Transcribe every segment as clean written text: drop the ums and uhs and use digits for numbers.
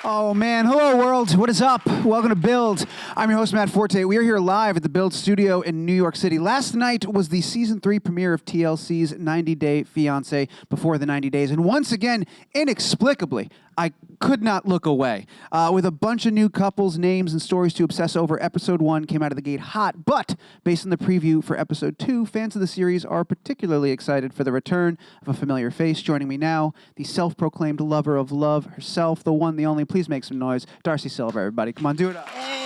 Oh man, hello world, what is up? Welcome to Build. I'm your host Matt Forte. We are here live at the Build studio in New York City. Last night was the season 3 premiere of TLC's 90-Day Fiance Before the 90 Days. And once again, inexplicably, I could not look away. With a bunch of new couples, names, and stories to obsess over, episode 1 came out of the gate hot. But based on the preview for episode 2, fans of the series are particularly excited for the return of a familiar face. Joining me now, the self-proclaimed lover of love herself, the one, the only. Please make some noise. Darcey Silva, everybody. Come on, do it up. Hey.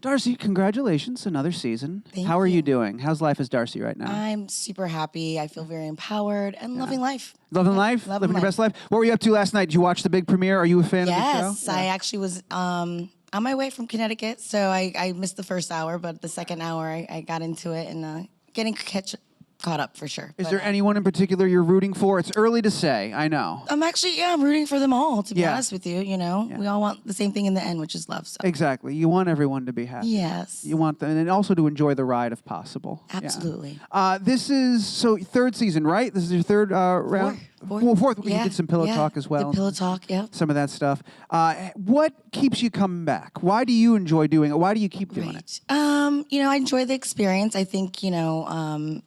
Darcey, congratulations, another season. Thank How are you you doing? How's life as Darcey right now? I'm super happy. I feel very empowered and loving life. Loving life? Living your best life? What were you up to last night? Did you watch the big premiere? Are you a fan of the show? Yes, I actually was on my way from Connecticut, so I missed the first hour, but the second hour I got into it and getting caught up for sure. Is there anyone in particular you're rooting for? It's early to say, I know. I'm rooting for them all, to be honest with you, you know? Yeah. We all want the same thing in the end, which is love. So. Exactly. You want everyone to be happy. Yes. You want them, and also to enjoy the ride if possible. Absolutely. Yeah. This is, third season, right? This is your third round? Fourth. Well, fourth. Yeah. You did some pillow talk as well. The pillow talk, yeah. Some of that stuff. What keeps you coming back? Why do you enjoy doing it? Why do you keep doing it? You know, I enjoy the experience. I think, you know,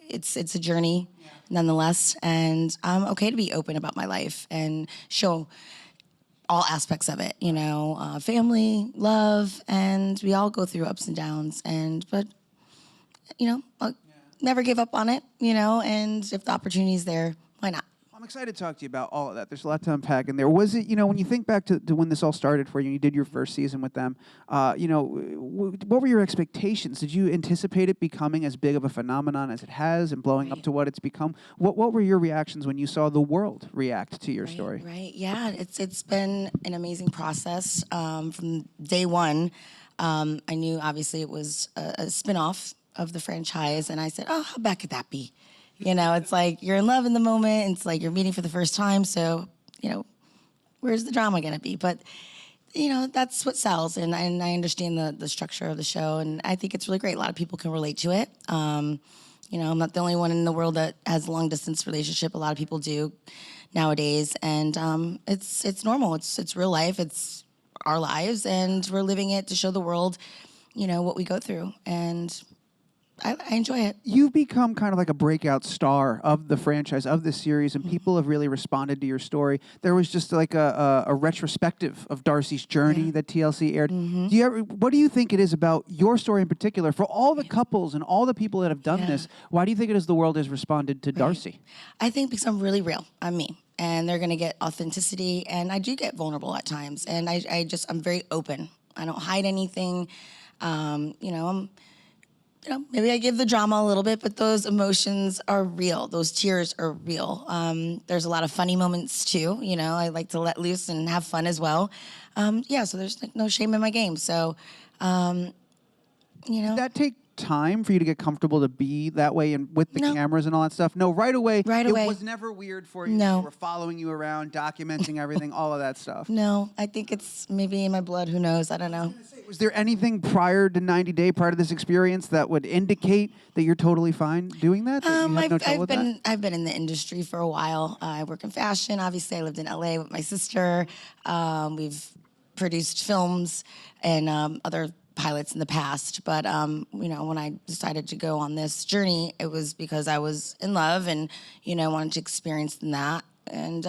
it's a journey nonetheless, and I'm okay to be open about my life and show all aspects of it, you know, family, love, and we all go through ups and downs, but, you know, I'll never give up on it, you know, and if the opportunity's there, why not? I'm excited to talk to you about all of that. There's a lot to unpack in there. Was it, you know, when you think back to when this all started for you, and you did your first season with them, you know, what were your expectations? Did you anticipate it becoming as big of a phenomenon as it has and blowing up to what it's become? What were your reactions when you saw the world react to your story? Right, yeah, it's been an amazing process from day one. I knew, obviously, it was a spin-off of the franchise, and I said, oh, how bad could that be? You know, it's like you're in love in the moment. It's like you're meeting for the first time. So, you know, where's the drama going to be? But, you know, that's what sells. And I understand the structure of the show. And I think it's really great. A lot of people can relate to it. You know, I'm not the only one in the world that has a long-distance relationship. A lot of people do nowadays. And it's normal. It's real life. It's our lives. And we're living it to show the world, you know, what we go through. And I enjoy it. You've become kind of like a breakout star of the franchise, of this series, and people have really responded to your story. There was just like a retrospective of Darcey's journey that TLC aired. What do you think it is about your story in particular, for all the couples and all the people that have done this, why do you think it is the world has responded to Darcey? I think because I'm really real. I'm me. And they're going to get authenticity, and I do get vulnerable at times. And I'm very open. I don't hide anything. You know, maybe I give the drama a little bit, but those emotions are real. Those tears are real. There's a lot of funny moments too. You know, I like to let loose and have fun as well. So there's like no shame in my game. So, you know. Did that take time for you to get comfortable to be that way and with the cameras and all that stuff? No, right away. It was never weird for you. No. They were following you around, documenting everything, all of that stuff. No, I think it's maybe in my blood. Who knows? I don't know. Was there anything prior to 90 Day, prior to this experience, that would indicate that you're totally fine doing that? I've been in the industry for a while. I work in fashion. Obviously, I lived in LA with my sister. We've produced films and other pilots in the past, but you know, when I decided to go on this journey, it was because I was in love and, you know, wanted to experience that. And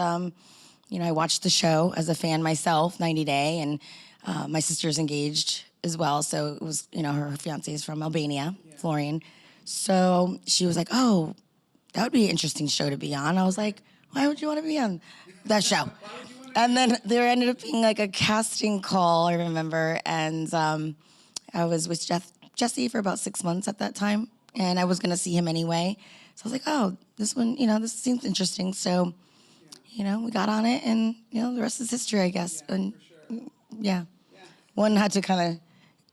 you know, I watched the show as a fan myself, 90 Day, and my sister's engaged as well, so it was, you know, her fiance is from Albania, Florian. So she was like, oh, that would be an interesting show to be on. I was like, why would you want to be on that show? And then there ended up being like a casting call, I remember, and I was with Jesse for about 6 months at that time, and I was going to see him anyway. So I was like, oh, this one, you know, this seems interesting. So, you know, we got on it, and, you know, the rest is history, I guess. And, one had to kind of,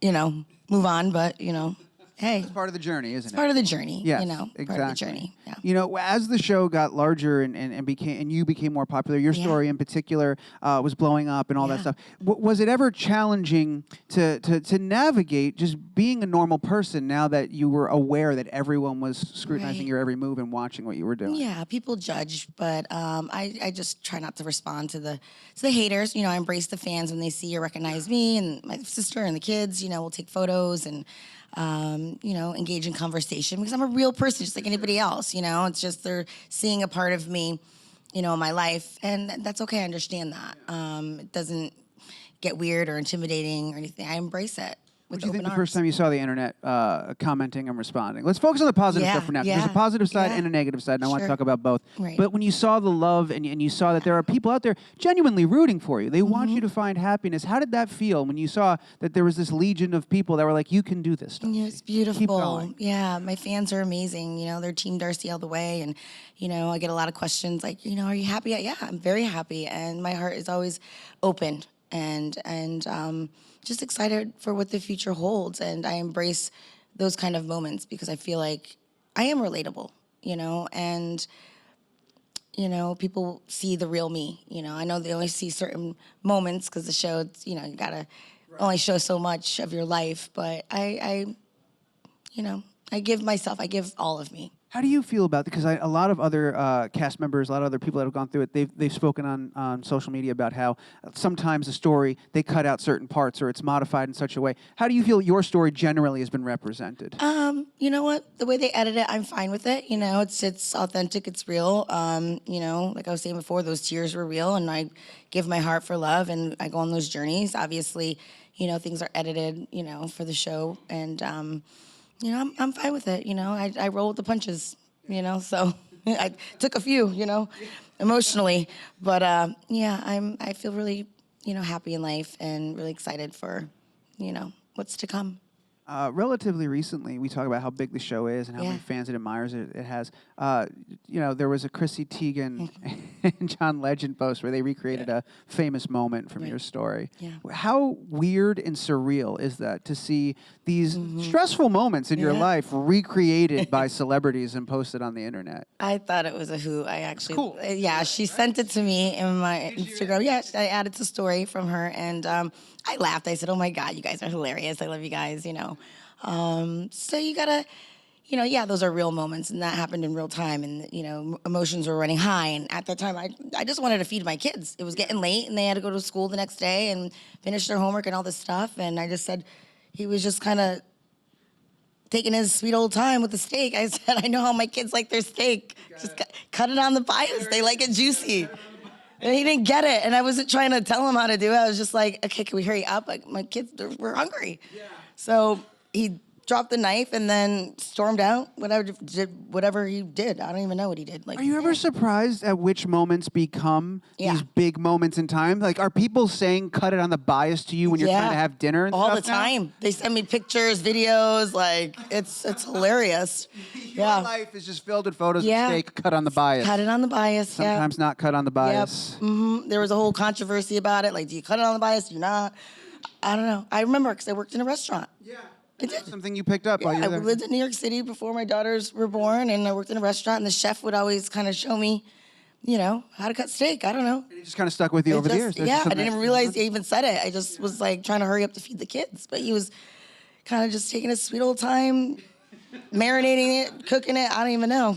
you know, move on, but, you know. hey. It's part of the journey, isn't It's it? part of the journey, Yes, you know, exactly. part of the journey, yeah. You know, as the show got larger and you became more popular, your story in particular was blowing up and all that stuff. Was it ever challenging to navigate just being a normal person now that you were aware that everyone was scrutinizing your every move and watching what you were doing? Yeah, people judge, but I just try not to respond to the haters. You know, I embrace the fans when they see or recognize me, and my sister and the kids. You know, we'll take photos and you know, engage in conversation because I'm a real person, just like anybody else. You know, it's just they're seeing a part of me, you know, in my life, and that's okay. I understand that. It doesn't get weird or intimidating or anything. I embrace it. What do you think the first time you saw the internet commenting and responding? Let's focus on the positive stuff for now. There's a positive side and a negative side, and I want to talk about both. Right. But when you saw the love and you saw that there are people out there genuinely rooting for you, they want you to find happiness. How did that feel when you saw that there was this legion of people that were like, you can do this stuff? Yeah, it's beautiful. Keep going. Yeah, my fans are amazing. You know, they're Team Darcey all the way. And, you know, I get a lot of questions like, you know, are you happy? Yeah, I'm very happy. And my heart is always open and just excited for what the future holds. And I embrace those kind of moments because I feel like I am relatable, you know, and, you know, people see the real me. You know, I know they only see certain moments because the show, you know, you gotta only show so much of your life, but I, you know, I give all of me. How do you feel about it? Because a lot of other cast members, a lot of other people that have gone through it, they've spoken on social media about how sometimes the story, they cut out certain parts or it's modified in such a way. How do you feel your story generally has been represented? You know what? The way they edit it, I'm fine with it. You know, it's authentic, it's real. You know, like I was saying before, those tears were real, and I give my heart for love, and I go on those journeys. Obviously, you know, things are edited, you know, for the show, and you know, I'm fine with it. You know, I roll with the punches. You know, so I took a few, you know, emotionally, but yeah, I feel really, you know, happy in life and really excited for, you know, what's to come. Relatively recently, we talk about how big the show is and how many fans it admires it has. You know, there was a Chrissy Teigen and John Legend post where they recreated a famous moment from your story. Yeah. How weird and surreal is that to see these stressful moments in your life recreated by celebrities and posted on the internet? I thought it was a hoot. I actually, yeah, she sent it to me in my Instagram. Yeah, I added the story from her, and I laughed. I said, "Oh my God, you guys are hilarious. I love you guys." You know, so you gotta, you know, yeah, those are real moments, and that happened in real time, and you know, emotions were running high. And at that time, I just wanted to feed my kids. It was getting late, and they had to go to school the next day and finish their homework and all this stuff. And I just said, he was just kind of taking his sweet old time with the steak. I said, I know how my kids like their steak. Just cut it on the bias. They like it juicy. And he didn't get it. And I wasn't trying to tell him how to do it. I was just like, okay, can we hurry up? Like, my kids, we're hungry. Yeah. So he dropped the knife and then stormed out. Whatever he did. I don't even know what he did. Like, are you ever surprised at which moments become these big moments in time? Like, are people saying cut it on the bias to you when you're trying to have dinner and all stuff the time? Now? They send me pictures, videos. Like, it's hilarious. Your life is just filled with photos of steak cut on the bias. Cut it on the bias. Sometimes not cut on the bias. Yep. There was a whole controversy about it. Like, do you cut it on the bias? Do you not? I don't know. I remember because I worked in a restaurant. Yeah. I did. Something you picked up while you were there. I lived in New York City before my daughters were born, and I worked in a restaurant, and the chef would always kind of show me, you know, how to cut steak. I don't know. And it just kind of stuck with you over the years. Yeah, I didn't realize he even said it. I just was like trying to hurry up to feed the kids, but he was kind of just taking his sweet old time, marinating it, cooking it. I don't even know.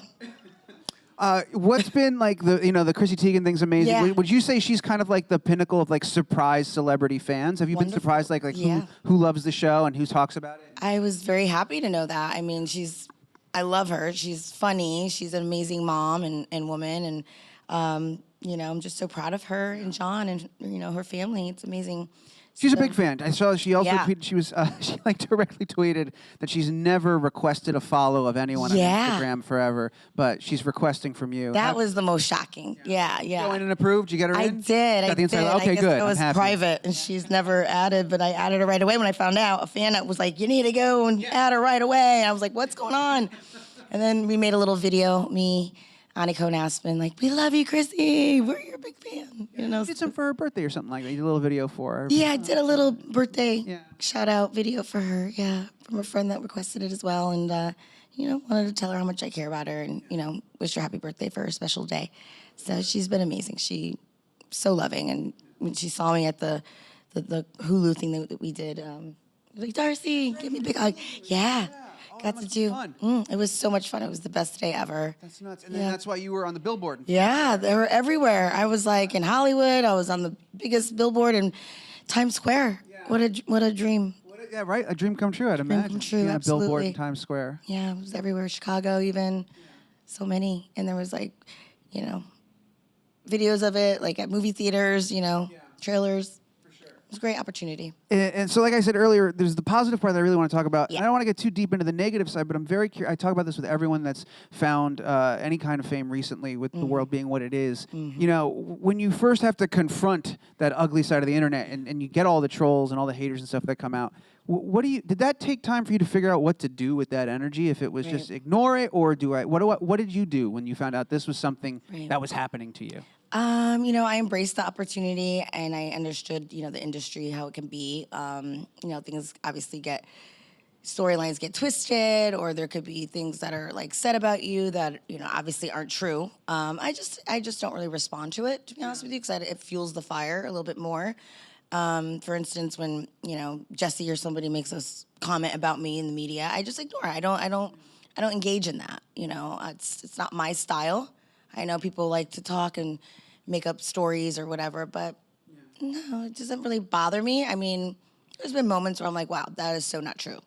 What's been like the Chrissy Teigen thing's amazing. Yeah. Would you say she's kind of like the pinnacle of like surprise celebrity fans? Have you been surprised like who loves the show and who talks about it? I was very happy to know that. I mean, I love her. She's funny. She's an amazing mom and woman, and you know, I'm just so proud of her and John and you know her family. It's amazing. She's a big fan. I saw she also tweeted, she like directly tweeted that she's never requested a follow of anyone on Instagram forever, but she's requesting from you. That was the most shocking. Yeah. Go in and approved? Did you get her in? I did. Got the inside. Okay, I guess good. It was private, and she's never added, but I added her right away when I found out. A fan was like, you need to go and add her right away. And I was like, what's going on? And then we made a little video, me, Annika and Aspen, like, we love you, Chrissy. We're your big fan. You know, You did some for her birthday or something like that. You did a little video for her. yeah, I did a little birthday Yeah. shout out video for her. Yeah, from a friend that requested it as well, and you know, wanted to tell her how much I care about her, and you know, wish her happy birthday for her special day. So she's been amazing. She so loving, and when she saw me at the Hulu thing that we did, like, Darcey, give me a big hug. Yeah. Oh, Got that to must be do. fun. It was so much fun. It was the best day ever. That's nuts. And then that's why you were on the billboard. Yeah, they were everywhere. I was like in Hollywood. I was on the biggest billboard in Times Square. Yeah. What a dream. Yeah, right. A dream come true, I'd imagine. come true, Being on a billboard absolutely. in Times Square. Yeah, it was everywhere. Chicago, even. So many. And there was like, you know, videos of it, like at movie theaters, you know, trailers. For sure. It was a great opportunity. And so, like I said earlier, there's the positive part that I really want to talk about. Yeah. I don't want to get too deep into the negative side, but I'm very curious. I talk about this with everyone that's found any kind of fame recently, with the world being what it is. You know, when you first have to confront that ugly side of the internet, and you get all the trolls and all the haters and stuff that come out, what do you? Did that take time for you to figure out what to do with that energy? If it was just ignore it, or what did you do when you found out this was something that was happening to you? You know, I embraced the opportunity, and I understood, you know, the industry, how it can be. You know, things obviously storylines get twisted, or there could be things that are like said about you that, you know, obviously aren't true. I just don't really respond to it, to be honest with you, because it fuels the fire a little bit more. For instance, when, you know, Jesse or somebody makes a comment about me in the media, I just ignore it. I don't engage in that. You know, it's not my style. I know people like to talk and make up stories or whatever, but no, it doesn't really bother me. I mean, there's been moments where I'm like, wow, that is so not true.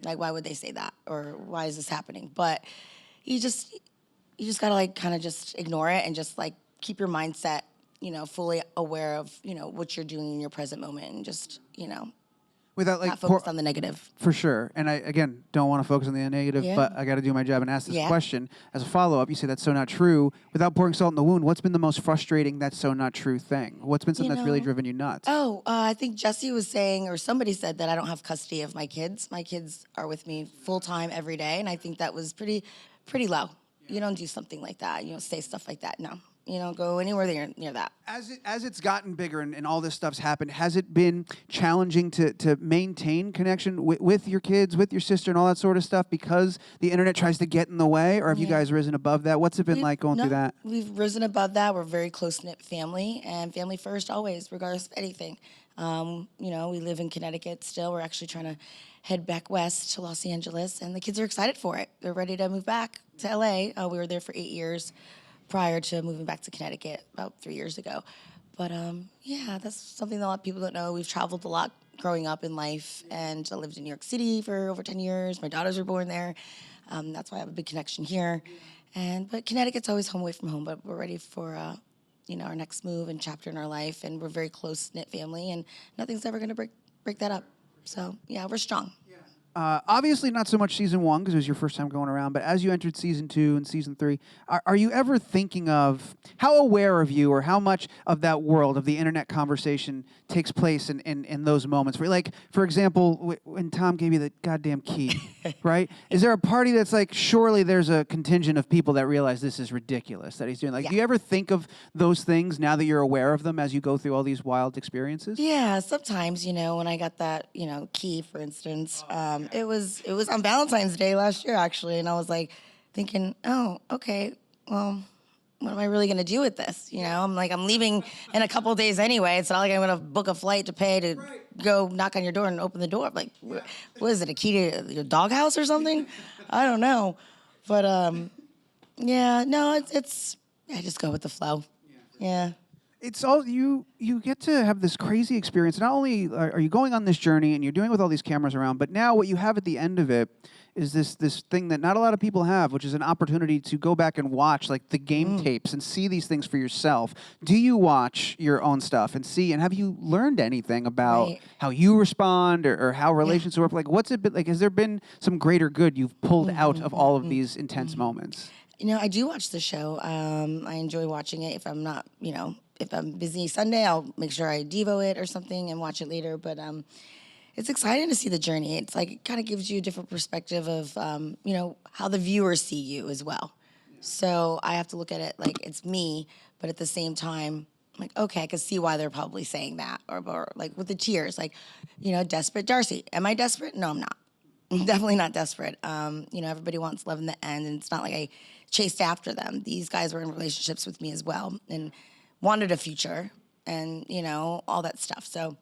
Like, why would they say that? Or why is this happening? But you just gotta like kind of just ignore it and just like keep your mindset, you know, fully aware of, you know, what you're doing in your present moment, and just, you know, Without like not focused on the negative. For sure. And I, again, don't want to focus on the negative, Yeah. but I got to do my job and ask this Yeah. question. As a follow-up, you say that's so not true. Without pouring salt in the wound, what's been the most frustrating that's so not true thing? What's been something that's really driven you nuts? Oh, I think Jesse was saying, or somebody said, that I don't have custody of my kids. My kids are with me full-time every day, and I think that was pretty low. You don't do something like that. You don't say stuff like that, no. You don't go anywhere near that. As it's gotten bigger and all this stuff's happened, has it been challenging to maintain connection with your kids, with your sister, and all that sort of stuff, because the internet tries to get in the way? Or have you guys risen above that? What's it been like going through that? We've risen above that. We're a very close-knit family, and family first always, regardless of anything. You know, we live in Connecticut still. We're actually trying to head back west to Los Angeles, and the kids are excited for it. They're ready to move back to LA. We were there for 8 years prior to moving back to Connecticut about 3 years ago. But yeah, that's something that a lot of people don't know. We've traveled a lot growing up in life, and I lived in New York City for over 10 years. My daughters were born there. That's why I have a big connection here. But Connecticut's always home away from home, but we're ready for you know, our next move and chapter in our life, and we're a very close-knit family, and nothing's ever gonna break that up. So yeah, we're strong. Obviously not so much season 1, because it was your first time going around, but as you entered season 2 and season 3, are you ever thinking of how aware of you, or how much of that world of the internet conversation takes place in those moments? Where, like, for example, when Tom gave you the goddamn key, right? Is there a party that's like, surely there's a contingent of people that realize this is ridiculous that he's doing? Like, do you ever think of those things now that you're aware of them as you go through all these wild experiences? Yeah, sometimes, you know, when I got that, you know, key, for instance, it was on Valentine's Day last year, actually, and I was like thinking, oh, okay, well, what am I really gonna do with this? You know, I'm leaving in a couple of days anyway. It's not like I'm gonna book a flight to pay to go knock on your door and open the door. Like, what is it, a key to your doghouse or something? I don't know, but yeah, no, it's I just go with the flow. Yeah. It's all you get to have this crazy experience. Not only are you going on this journey and you're doing it with all these cameras around, but now what you have at the end of it is this thing that not a lot of people have, which is an opportunity to go back and watch like the game tapes and see these things for yourself. Do you watch your own stuff and see, and have you learned anything about how you respond, or how relationships work? Like, what's it been like? Has there been some greater good you've pulled out of all of these intense moments? You know, I do watch the show. I enjoy watching it. If I'm not, you know, if I'm busy Sunday, I'll make sure I Devo it or something and watch it later. But it's exciting to see the journey. It's like, it kind of gives you a different perspective of, you know, how the viewers see you as well. So I have to look at it like it's me, but at the same time, I'm like, okay, I can see why they're probably saying that. Or like with the tears, like, desperate Darcey. Am I desperate? No, I'm not. I'm definitely not desperate. Everybody wants love in the end, and it's not like I chased after them. These guys were in relationships with me as well and wanted a future and, all that stuff. So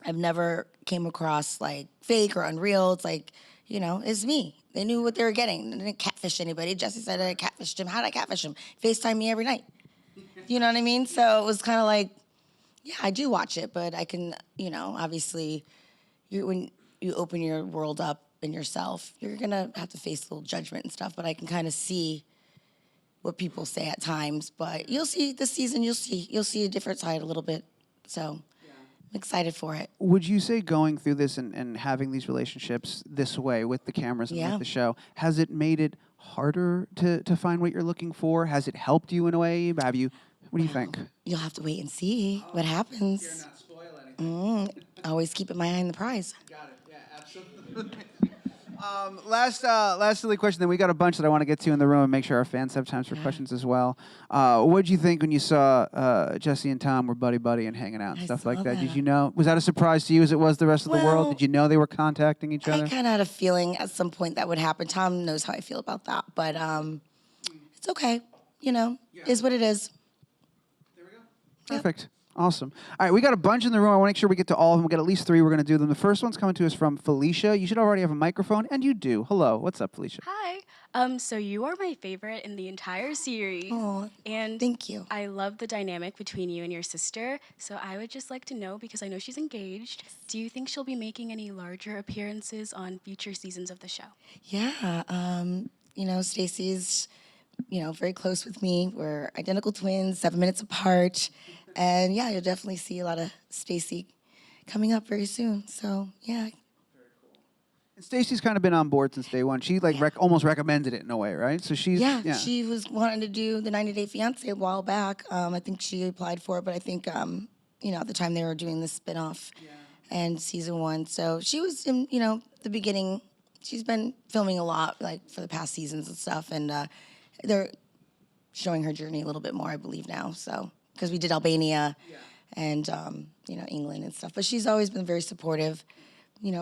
I've never came across like fake or unreal. It's like, it's me. They knew what they were getting. They didn't catfish anybody. Jesse said I catfished him. How did I catfish him? FaceTime me every night. You know what I mean? So it was kind of like, yeah, I do watch it, but I can, obviously, when you open your world up in yourself, you're going to have to face a little judgment and stuff, but I can kind of see what people say at times. But you'll see this season, you'll see a different side a little bit. So I'm excited for it. Would you say going through this and having these relationships this way with the cameras and with the show, has it made it harder to find what you're looking for? Has it helped you in a way? What do you think? You'll have to wait and see what happens. Dare not spoil anything. Always keeping my eye on the prize. Got it. Yeah, absolutely. Last silly question. Then we got a bunch that I want to get to in the room and make sure our fans have time for questions as well. What did you think when you saw Jesse and Tom were buddy and hanging out and stuff like that? Did you know? Was that a surprise to you as it was the rest of the world? Did you know they were contacting each other? I kind of had a feeling at some point that would happen. Tom knows how I feel about that, but it's okay. Is what it is. There we go. Perfect. Awesome. All right, we got a bunch in the room. I want to make sure we get to all of them. We'll get at least 3. We're going to do them. The first one's coming to us from Felicia. You should already have a microphone, and you do. Hello. What's up, Felicia? Hi. So you are my favorite in the entire series. Oh, and thank you. I love the dynamic between you and your sister. So I would just like to know, because I know she's engaged, do you think she'll be making any larger appearances on future seasons of the show? Yeah. Stacey's, very close with me. We're identical twins, 7 minutes apart. And yeah, you'll definitely see a lot of Stacey coming up very soon. So yeah. Very cool. And Stacey's kind of been on board since day one. She almost recommended it in a way, right? So she was wanting to do the 90 Day Fiance a while back. I think she applied for it, but I think at the time they were doing the spinoff and season 1. So she was in the beginning. She's been filming a lot like for the past seasons and stuff, and they're showing her journey a little bit more, I believe now. So. Because we did Albania and, England and stuff. But she's always been very supportive,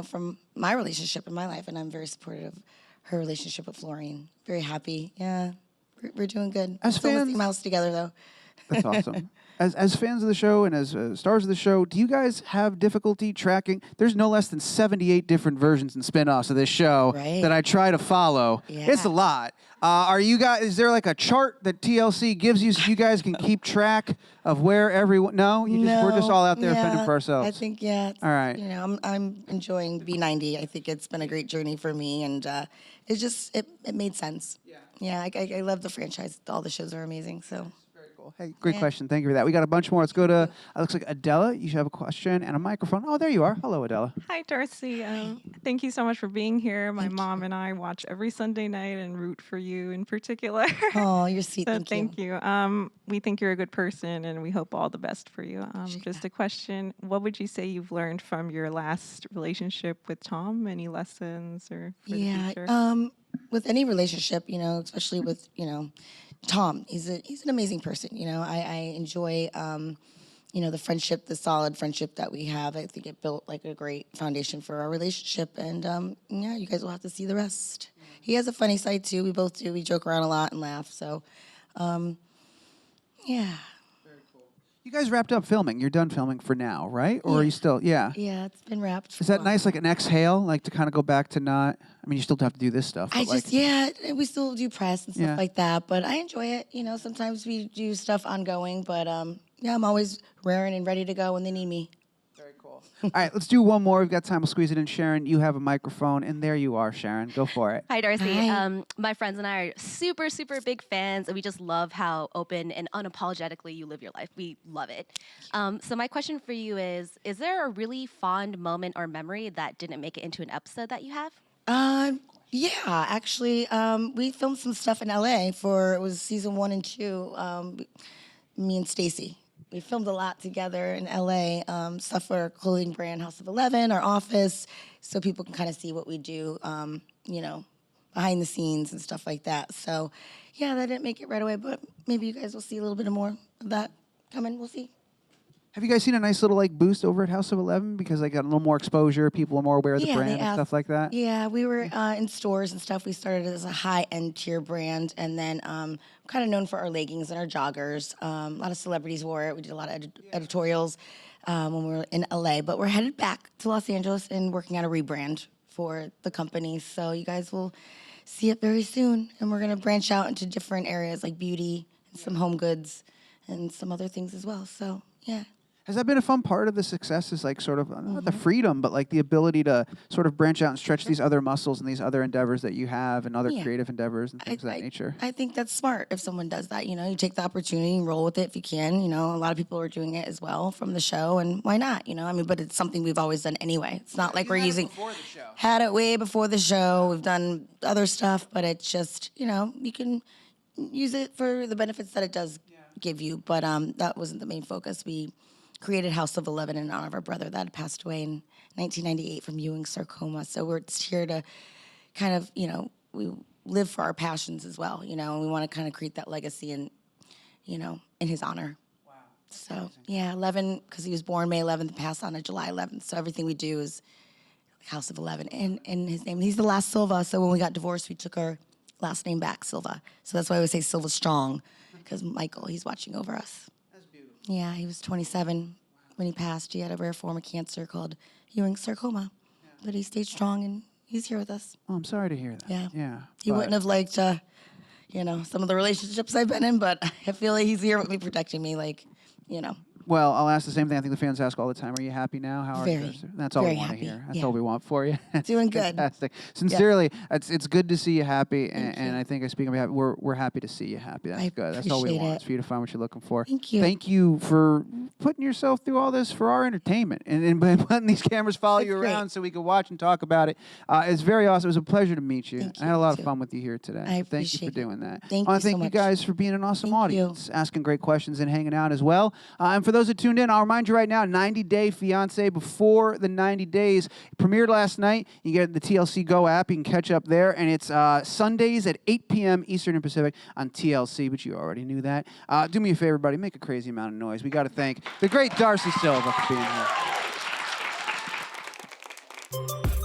from my relationship in my life. And I'm very supportive of her relationship with Florine. Very happy. Yeah, we're doing good. As Still fans, listing my house together, though. That's awesome. As fans of the show and as stars of the show, do you guys have difficulty tracking? There's no less than 78 different versions and spin-offs of this show that I try to follow. Yeah. It's a lot. Are you guys? Is there like a chart that TLC gives you so you guys can keep track of where everyone? No, we're just all out there fending for ourselves. I think All right. I'm enjoying B90. I think it's been a great journey for me, and it made sense. Yeah. I love the franchise. All the shows are amazing. So. Hey, great question. Thank you for that. We got a bunch more. Let's go to, it looks like Adela. You should have a question and a microphone. Oh, there you are. Hello, Adela. Hi, Darcey. Thank you so much for being here. My mom and I watch every Sunday night and root for you in particular. Oh, you're sweet. So thank you. We think you're a good person, and we hope all the best for you. Just a question. What would you say you've learned from your last relationship with Tom? Any lessons or for the future? With any relationship, especially with, Tom, he's an amazing person. I enjoy, the friendship, the solid friendship that we have. I think it built like a great foundation for our relationship. And you guys will have to see the rest. He has a funny side too. We both do. We joke around a lot and laugh. So, yeah. Very cool. You guys wrapped up filming. You're done filming for now, right? Or are you still? Yeah. Yeah, it's been wrapped. Is that nice, like an exhale, like to kind of go back to not? I mean, you still have to do this stuff. We still do press and stuff like that, but I enjoy it. Sometimes we do stuff ongoing, but I'm always raring and ready to go when they need me. Very cool. All right, let's do one more. We've got time. We'll squeeze it in. Sharon, you have a microphone, and there you are, Sharon. Go for it. Hi, Darcey. Hi. My friends and I are super, super big fans, and we just love how open and unapologetically you live your life. We love it. So my question for you is there a really fond moment or memory that didn't make it into an episode that you have? Yeah, actually, we filmed some stuff in LA it was season 1 and 2, me and Stacey. We filmed a lot together in LA, stuff for our clothing brand, House of 11, our office, so people can kind of see what we do, behind the scenes and stuff like that. So, yeah, that didn't make it right away, but maybe you guys will see a little bit more of that coming. We'll see. Have you guys seen a nice little like boost over at House of 11 because they got a little more exposure, people are more aware of the brand and stuff like that? Yeah, we were in stores and stuff. We started as a high-end tier brand, and then kind of known for our leggings and our joggers. A lot of celebrities wore it. We did a lot of editorials when we were in LA, but we're headed back to Los Angeles and working on a rebrand for the company. So you guys will see it very soon, and we're going to branch out into different areas like beauty and some home goods and some other things as well. So, yeah. Has that been a fun part of the success is like sort of, not the freedom, but like the ability to sort of branch out and stretch these other muscles and these other endeavors that you have and other creative endeavors and things of that nature? I think that's smart if someone does that. You know, you take the opportunity and roll with it if you can. You know, a lot of people are doing it as well from the show, and why not? You know, I mean, but it's something we've always done anyway. It's not like we're using. Before the show. Had it way before the show. We've done other stuff, but it's just, you know, you can use it for the benefits that it does give you. But that wasn't the main focus. We created House of 11 in honor of our brother that had passed away in 1998 from Ewing sarcoma. So we're here to kind of, you know, we live for our passions as well, you know, and we want to kind of create that legacy and, you know, in his honor. Wow. So, yeah, 11, because he was born May 11th, passed on July 11th. So everything we do is House of 11 in his name. He's the last Silva, so when we got divorced, we took our last name back, Silva. So that's why I would say Silva Strong, because Michael, he's watching over us. Yeah, he was 27 when he passed. He had a rare form of cancer called Ewing sarcoma. Yeah. But he stayed strong, and he's here with us. Oh, I'm sorry to hear that. Yeah. Yeah. He wouldn't have liked, you know, some of the relationships I've been in, but I feel like he's here with me, protecting me, like, you know. Well, I'll ask the same thing I think the fans ask all the time. Are you happy now? How are you? Very, That's all we very want to happy. hear. That's Yeah. all we want for you. Doing good. Fantastic. Sincerely, it's good to see you happy, Thank and you. I think I speak on behalf. We're happy to see you happy. That's I good. That's all we appreciate want. it. It's for you to find what you're looking for. Thank you. Thank you for putting yourself through all this for our entertainment and letting these cameras follow you It's around great. so we can watch and talk about it. It's very awesome. It was a pleasure to meet you. Thank I had a lot of you. fun with you here today. I Thank you appreciate for it. doing that. Thank I want you to so thank you much. guys for being an awesome Thank you. audience, asking great questions and hanging out as well. And for those that tuned in, I'll remind you right now, 90 Day Fiance before the 90 days. Premiered last night. You get the TLC Go app. You can catch up there. And it's Sundays at 8 p.m. Eastern and Pacific on TLC, but you already knew that. Do me a favor, buddy. Make a crazy amount of noise. We got to thank the great Darcey Silva for being here.